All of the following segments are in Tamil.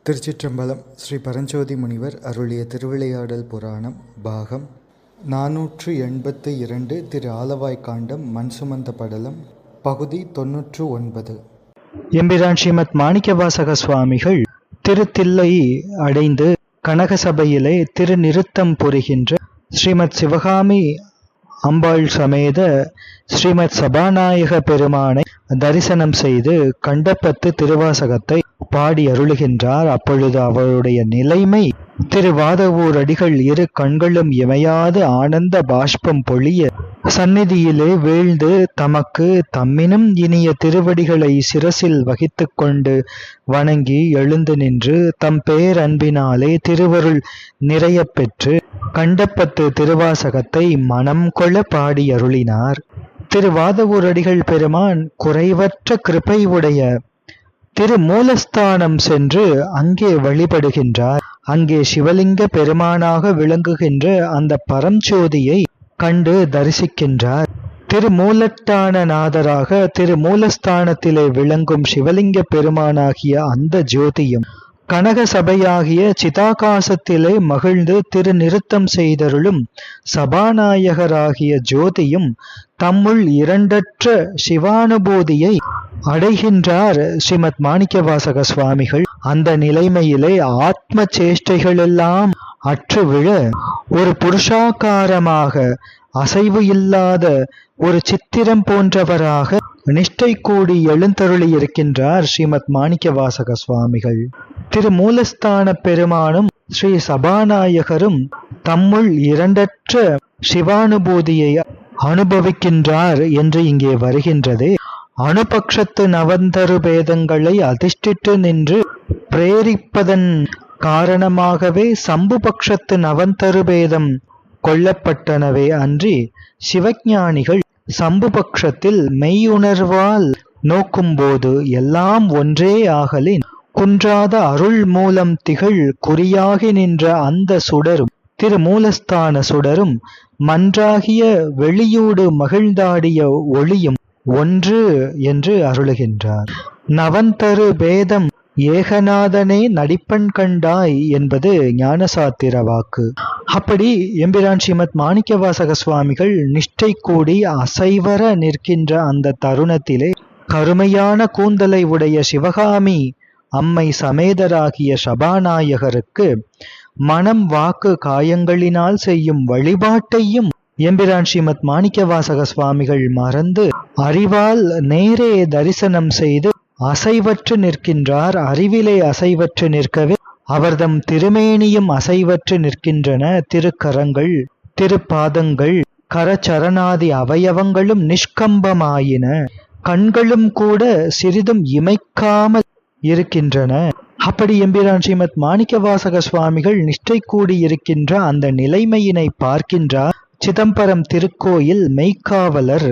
திருச்சிற்றம்பலம். ஸ்ரீ பரஞ்சோதி முனிவர் அருளிய திருவிளையாடல் புராணம் பாகம் 482 திரு ஆலவாய்க்காண்டம் மண் சுமந்த படலம் பகுதி 99. எம்பிரான் ஸ்ரீமத் மாணிக்கவாசக சுவாமிகள் திருத்தில்லை அடைந்து கனகசபையிலே திருநிருத்தம் புரிகின்ற ஸ்ரீமத் சிவகாமி அம்பாள் சமேத ஸ்ரீமத் சபாநாயக பெருமானை தரிசனம் செய்து கண்டப்பத்து திருவாசகத்தை பாடி அருளுகின்றார். அப்பொழுது அவருடைய நிலைமை திருவாதவூர் அடிகள் இரு கண்களும் இமையாது ஆனந்த பாஷ்பம் பொழிய சந்நிதியிலே வீழ்ந்து தமக்கு தம்மினும் இனிய திருவடிகளை சிரசில் வகித்து கொண்டு வணங்கி எழுந்து நின்று தம் பேரன்பினாலே திருவருள் நிறைய பெற்று கண்டப்பத்து திருவாசகத்தை மனம் கொள்ள பாடி அருளினார். திருவாதவூர் அடிகள் பெருமான் குறைவற்ற கிருபை உடைய திருமூலஸ்தானம் சென்று அங்கே வழிபடுகின்றார். அங்கே சிவலிங்க பெருமானாக விளங்குகின்ற அந்த பரஞ்சோதியை கண்டு தரிசிக்கின்றார். திருமூலட்டானநாதராக திருமூலஸ்தானத்திலே விளங்கும் சிவலிங்க பெருமானாகிய அந்த ஜோதியும் கனக சபையாகிய சிதாகாசத்திலே மகிழ்ந்து திருநிருத்தம் செய்தருளும் சபாநாயகராகிய ஜோதியும் தம்முள் இரண்டற்ற சிவானுபூதியை அடைகின்றார் ஸ்ரீமத் மாணிக்கவாசக சுவாமிகள். அந்த நிலைமையிலே ஆத்ம சேஷ்டைகளெல்லாம் அற்று விழ ஒரு புருஷாகாரமாக அசைவு இல்லாத ஒரு சித்திரம் போன்றவராக நிஷ்டை கூடி எழுந்தருளி இருக்கின்றார் ஸ்ரீமத் மாணிக்கவாசக சுவாமிகள். திருமூலஸ்தான பெருமானும் ஸ்ரீ சபாநாயகரும் தம்முள் இரண்டற்ற சிவானுபூதியை அனுபவிக்கின்றார் என்று இங்கே வருகின்றது. அணுபக்ஷத்து நவந்தரு பேதங்களை அதிஷ்டித்து நின்று பிரேரிப்பதன் காரணமாகவே சம்புபக்ஷத்து நவந்தரு பேதம் கொள்ளப்பட்டனவே அன்றி சிவஞானிகள் சம்புபக்ஷத்தில் மெய்யுணர்வால் நோக்கும்போது எல்லாம் ஒன்றே ஆகலின் குன்றாத அருள் மூலம் திகழ் குறியாகி நின்ற அந்த சுடரும் திருமூலஸ்தான சுடரும் மன்றாகிய வெளியூடு மகிழ்ந்தாடிய ஒளியும் ஒன்று என்று அருளுகின்றார். நவந்தரு பேதம் ஏகநாதனே நடிப்பன் கண்டாய் என்பது ஞானசாத்திர வாக்கு. அப்படி எம்பிரான் ஸ்ரீமத் மாணிக்கவாசக சுவாமிகள் நிஷ்டை கூடி அசைவர நிற்கின்ற அந்த தருணத்திலே கருமையான கூந்தலை உடைய சிவகாமி அம்மை சமேதராகிய சபாநாயகருக்கு மனம் வாக்கு காயங்களினால் செய்யும் வழிபாட்டையும் எம்பிரான் ஸ்ரீமத் மாணிக்கவாசக சுவாமிகள் மறந்து அறிவால் நேரே தரிசனம் செய்து அசைவற்று நிற்கின்றார். அறிவிலே அசைவற்று நிற்கவே அவர்தம் திருமேனியும் அசைவற்று நிற்கின்றன. திருக்கரங்கள் திருப்பாதங்கள் கரச்சரணாதி அவயவங்களும் நிஷ்கம்பமாயின. கண்களும் கூட சிறிதும் இமைக்காமல் இருக்கின்றன. அப்படி எம்பிரான் ஸ்ரீமத் மாணிக்கவாசக சுவாமிகள் நிஷ்டை கூடி இருக்கின்ற அந்த நிலைமையினை பார்க்கின்றார். சிதம்பரம் திருக்கோயில் மெய்க்காவலர்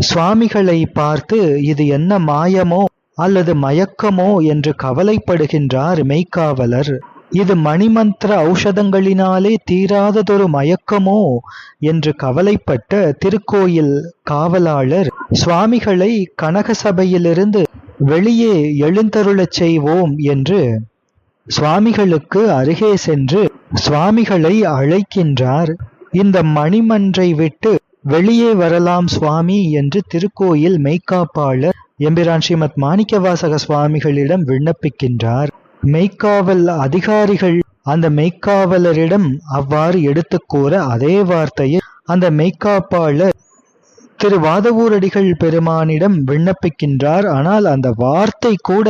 சுவாமிகளை பார்த்து இது என்ன மாயமோ அல்லது மயக்கமோ என்று கவலைப்படுகின்றார் மெய்க்காவலர். இது மணிமந்திர ஔஷதங்களினாலே தீராததொரு மயக்கமோ என்று கவலைப்பட்ட திருக்கோயில் காவலாளர் சுவாமிகளை கனகசபையிலிருந்து வெளியே எழுந்தருளச் செய்வோம் என்று சுவாமிகளுக்கு அருகே சென்று சுவாமிகளை அழைக்கின்றார். இந்த மணிமன்றை விட்டு வெளியே வரலாம் சுவாமி என்று திருக்கோயில் மெய்க்காப்பாளர் எம்பிரான் ஸ்ரீமத் மாணிக்கவாசக சுவாமிகளிடம் விண்ணப்பிக்கின்றார். மெய்க்காவல் அதிகாரிகள் அந்த மெய்க்காவலரிடம் அவ்வாறு எடுத்து கூற அதே வார்த்தையை அந்த மெய்க்காப்பாளர் திருவாதவூரடிகள் பெருமானிடம் விண்ணப்பிக்கின்றார். ஆனால் அந்த வார்த்தை கூட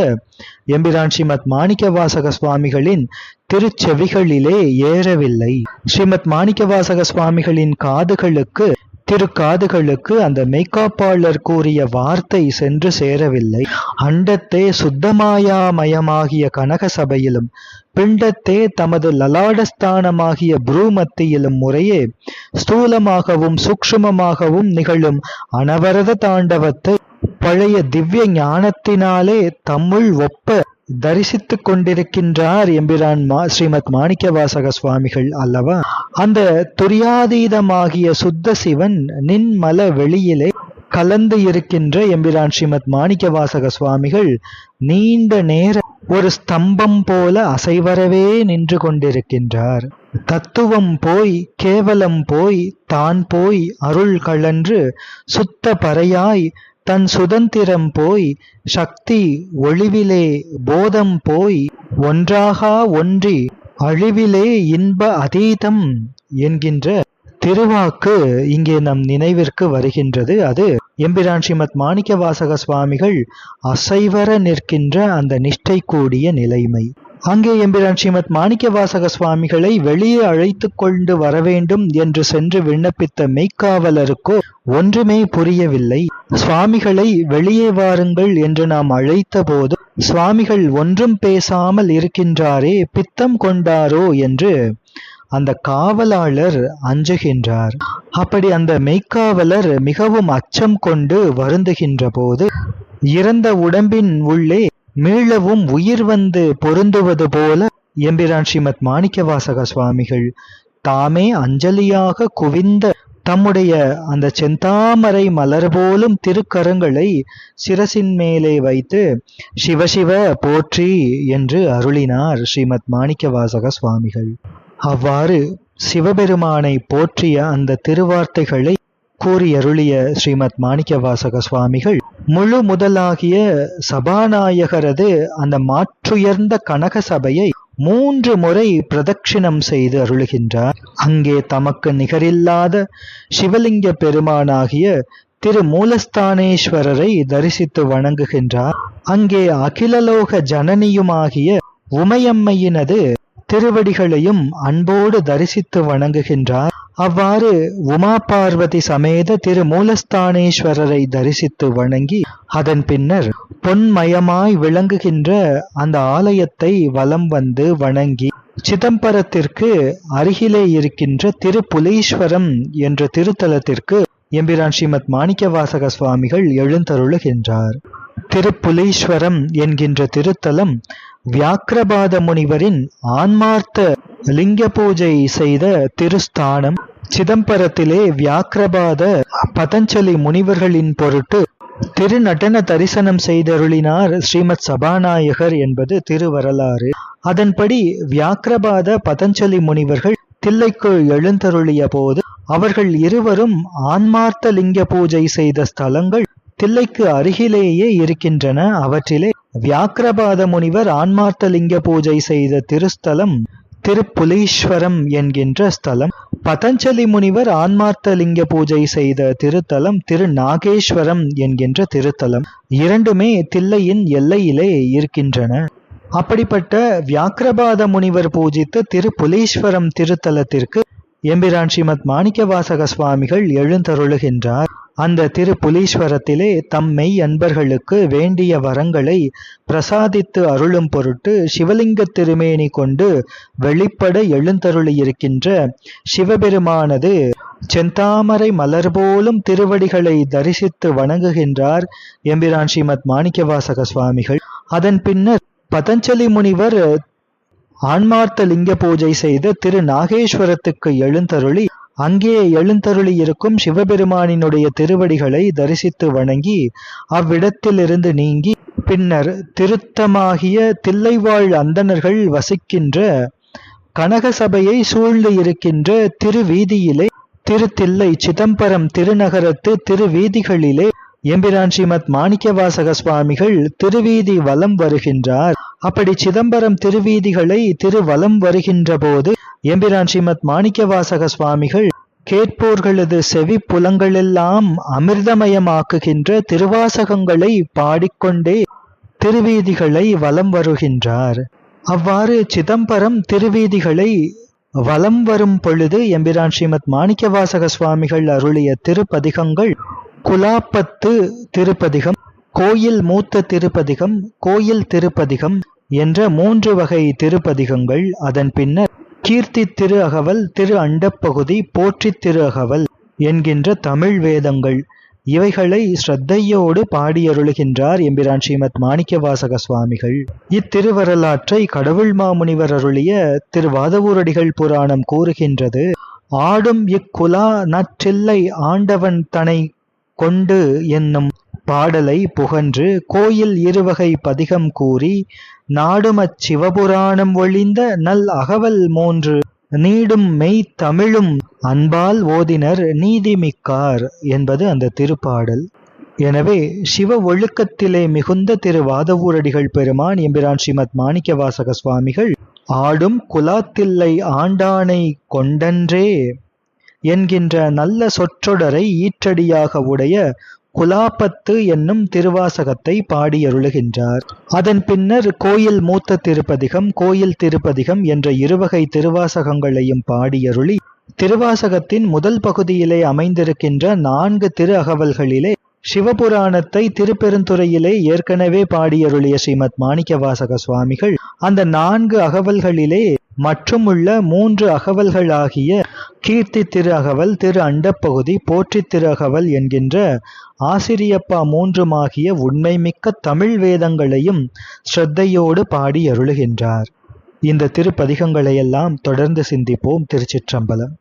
எம்பிரான் ஸ்ரீமத் மாணிக்கவாசக சுவாமிகளின் திருச்செவிகளிலே ஏறவில்லை. ஸ்ரீமத் மாணிக்கவாசக சுவாமிகளின் காதுகளுக்கு திருக்காதுகளுக்கு அந்த மெய்க்காப்பாளர் கூறிய வார்த்தை சென்று சேரவில்லை. அண்டத்தே சுத்தமாயாமயமாகிய கனக சபையிலும் பிண்டத்தே தமது லலாடஸ்தானமாகிய புரூமத்தியிலும் முறையே ஸ்தூலமாகவும் சூக்ஷ்மமாகவும் நிகழும் அனவரத தாண்டவத்தை பழைய திவ்ய ஞானத்தினாலே தம்முள் ஒப்ப தரிசித்து கொண்டிருக்கின்றார் எம்பிரான் ஸ்ரீமத் மாணிக்கவாசக சுவாமிகள் அல்லவா. அந்த துரியாதீதமாகிய சுத்த சிவன் நின்மல வெளியிலே கலந்து இருக்கின்ற எம்பிரான் ஸ்ரீமத் மாணிக்கவாசக சுவாமிகள் நீண்ட நேர ஒரு ஸ்தம்பம் போல அசைவரவே நின்று கொண்டிருக்கின்றார். தத்துவம் போய் கேவலம் போய் தான் போய் அருள் கழன்று சுத்த பறையாய் தன் சுதந்திரம் போய் சக்தி ஒளிவிலே போதம் போய் ஒன்றாகா ஒன்றி அழிவிலே இன்ப அதீதம் என்கின்ற திருவாக்கு இங்கே நம் நினைவிற்கு வருகின்றது. அது எம்பிரான் ஸ்ரீமத் மாணிக்கவாசக சுவாமிகள் அசைவர நிற்கின்ற அந்த நிஷ்டை கூடிய நிலைமை. அங்கே எம்பிரான் ஸ்ரீமத் மாணிக்கவாசக சுவாமிகளை வெளியே அழைத்து கொண்டு வரவேண்டும் என்று சென்று விண்ணப்பித்த மெய்க்காவலருக்கோ ஒன்றுமே புரியவில்லை. சுவாமிகளை வெளியே வாருங்கள் என்று நாம் அழைத்த போது சுவாமிகள் ஒன்றும் பேசாமல் இருக்கின்றாரே, பித்தம் கொண்டாரோ என்று அந்த காவலாளர் அஞ்சுகின்றார். அப்படி அந்த மெய்க்காவலர் மிகவும் அச்சம் கொண்டு வருந்துகின்ற போது இறந்த உடம்பின் உள்ளே மீளவும் உயிர் வந்து பொருந்துவது போல எம்பிரான் ஸ்ரீமத் மாணிக்கவாசக சுவாமிகள் தாமே அஞ்சலியாக குவிந்த தம்முடைய அந்த செந்தாமரை மலர் போலும் திருக்கரங்களை சிரசின் மேலே வைத்து சிவசிவ போற்றி என்று அருளினார் ஸ்ரீமத் மாணிக்கவாசக சுவாமிகள். அவ்வாறு சிவபெருமானை போற்றிய அந்த திருவார்த்தைகளை கூறியருளிய ஸ்ரீமத் மாணிக்கவாசக சுவாமிகள் முழு முதலாகிய சபாநாயகரது அந்த மாற்றுயர்ந்த கனக சபையை 3 முறை பிரதட்சிணம் செய்து அருளுகின்றார். அங்கே தமக்கு நிகரில்லாத சிவலிங்க பெருமானாகிய திரு மூலஸ்தானேஸ்வரரை தரிசித்து வணங்குகின்றார். அங்கே அகிலலோக ஜனனியுமாகிய உமையம்மையினது திருவடிகளையும் அன்போடு தரிசித்து வணங்குகின்றார். அவ்வாறு உமா பார்வதி சமேத திரு மூலஸ்தானேஸ்வரரை தரிசித்து வணங்கி அதன் பின்னர் பொன்மயமாய் விளங்குகின்ற அந்த ஆலயத்தை வலம் வந்து வணங்கி சிதம்பரத்திற்கு அருகிலே இருக்கின்ற திருப்புலீஸ்வரம் என்ற திருத்தலத்திற்கு எம்பிரான் ஸ்ரீமத் மாணிக்கவாசக சுவாமிகள் எழுந்தருளுகின்றார். திருப்புலீஸ்வரம் என்கின்ற திருத்தலம் வியாக்கிரபாத முனிவரின் ஆன்மார்த்த லிங்க பூஜை செய்த திருஸ்தானம். சிதம்பரத்திலே வியாக்கிரபாத பதஞ்சலி முனிவர்களின் பொருட்டு திருநடன தரிசனம் செய்தருளினார் ஸ்ரீமத் சபாநாயகர் என்பது திருவரலாறு. அதன்படி வியாக்கிரபாத பதஞ்சலி முனிவர்கள் தில்லைக்குள் எழுந்தருளிய போது அவர்கள் இருவரும் ஆன்மார்த்த லிங்க பூஜை செய்த ஸ்தலங்கள் தில்லைக்கு அருகிலேயே இருக்கின்றன. அவற்றிலே வியாக்கிரபாத முனிவர் ஆன்மார்த்த லிங்க பூஜை செய்த திருஸ்தலம் திருப்புலீஸ்வரம் என்கின்ற ஸ்தலம். பதஞ்சலி முனிவர் ஆன்மார்த்த லிங்க பூஜை செய்த திருத்தலம் திரு நாகேஸ்வரம் என்கின்ற திருத்தலம். இரண்டுமே தில்லையின் எல்லையிலே இருக்கின்றன. அப்படிப்பட்ட வியாக்கிரபாத முனிவர் பூஜித்த திருப்புலீஸ்வரம் திருத்தலத்திற்கு எம்பிரான் ஸ்ரீமத் மாணிக்கவாசக சுவாமிகள் எழுந்தருளுகின்றார். அந்த திருப்புலீஸ்வரத்திலே தம் மெய் அன்பர்களுக்கு வேண்டிய வரங்களை பிரசாதித்து அருளும் பொருட்டு சிவலிங்க திருமேனி கொண்டு வெளிப்பட எழுந்தருளியிருக்கின்ற சிவபெருமானது செந்தாமரை மலர் போலும் திருவடிகளை தரிசித்து வணங்குகின்றார் எம்பிரான் ஸ்ரீமத் மாணிக்கவாசக சுவாமிகள். அதன் பின்னர் பதஞ்சலி முனிவர் ஆன்மார்த்த லிங்க பூஜை செய்த திரு நாகேஸ்வரத்துக்கு எழுந்தருளி அங்கே எழுந்தருளி இருக்கும் சிவபெருமானினுடைய திருவடிகளை தரிசித்து வணங்கி அவ்விடத்திலிருந்து நீங்கி பின்னர் திருத்தமாகிய தில்லைவாழ் அந்தணர்கள் வசிக்கின்ற கனகசபையை சூழ்ந்து இருக்கின்ற திருவீதியிலே திருத்தில்லை சிதம்பரம் திருநகரத்து திருவீதிகளிலே எம்பிரான் ஸ்ரீமத் மாணிக்கவாசக சுவாமிகள் திருவீதி வலம் வருகின்றார். அப்படி சிதம்பரம் திருவீதிகளை திருவலம் வருகின்ற போது எம்பிரான் ஸ்ரீமத் மாணிக்கவாசக சுவாமிகள் கேட்போர்களது செவி புலங்களெல்லாம் அமிர்தமயமாக்குகின்ற திருவாசகங்களை பாடிக்கொண்டே திருவீதிகளை வலம் வருகின்றார். அவ்வாறு சிதம்பரம் திருவீதிகளை வலம் வரும் பொழுது எம்பிரான் ஸ்ரீமத் மாணிக்கவாசக சுவாமிகள் அருளிய திருப்பதிகங்கள் குலாப்பத்து திருப்பதிகம், கோயில் மூத்த திருப்பதிகம், கோயில் திருப்பதிகம் என்ற 3 வகை திருப்பதிகங்கள். அதன் பின்னர் கீர்த்தி திரு அகவல், திரு அண்டப்பகுதி, போற்றி திரு அகவல் என்கின்ற தமிழ் வேதங்கள் இவைகளை ஸ்ரத்தையோடு பாடியருளுகின்றார் எம்பிரான் ஸ்ரீமத் மாணிக்கவாசக சுவாமிகள். இத்திருவரலாற்றை கடவுள் மாமுனிவர் அருளிய திருவாதவூரடிகள் புராணம் கூறுகின்றது. ஆடும் இக்குலா நற்றில்லை ஆண்டவன் தனை கொண்டு என்னும் பாடலை புகன்று கோயில் இருவகை பதிகம் கூறி நாடுமச் சிவபுராணம் ஒழிந்த நல் அகவல் 3 நீடும் மெய் தமிழும் அன்பால் ஓதினர் நீதிமிக்கார் என்பது அந்த திருப்பாடல். எனவே சிவ ஒழுக்கத்திலே மிகுந்த திரு வாதவூரடிகள் பெருமான் எம்பிரான் ஸ்ரீமத் மாணிக்கவாசக சுவாமிகள் ஆடும் குலாத்தில்லை ஆண்டானை கொண்டன்றே என்கின்ற நல்ல சொற்றொடரை ஈற்றடியாக உடைய குலாப்பத்து என்னும் திருவாசகத்தை பாடியருளுகின்றார். அதன் பின்னர் கோயில் மூத்த திருப்பதிகம், கோயில் திருப்பதிகம் என்ற இருவகை திருவாசகங்களையும் பாடியருளி திருவாசகத்தின் முதல் பகுதியிலே அமைந்திருக்கின்ற 4 திரு அகவல்களிலே சிவபுராணத்தை திருப்பெருந்துறையிலே ஏற்கனவே பாடியருளிய ஸ்ரீமத் மாணிக்கவாசக சுவாமிகள் அந்த 4 அகவல்களிலே மற்றுமுள்ள 3 அகவல்களாகிய கீர்த்தி திரு அகவல், திரு அண்டப்பகுதி, போற்றி திரு அகவல் என்கின்ற ஆசிரியப்பா 3 உண்மைமிக்க தமிழ் வேதங்களையும் ஸ்ரத்தையோடு பாடி அருளுகின்றார். இந்த திருப்பதிகங்களையெல்லாம் தொடர்ந்து சிந்திப்போம். திருச்சிற்றம்பலம்.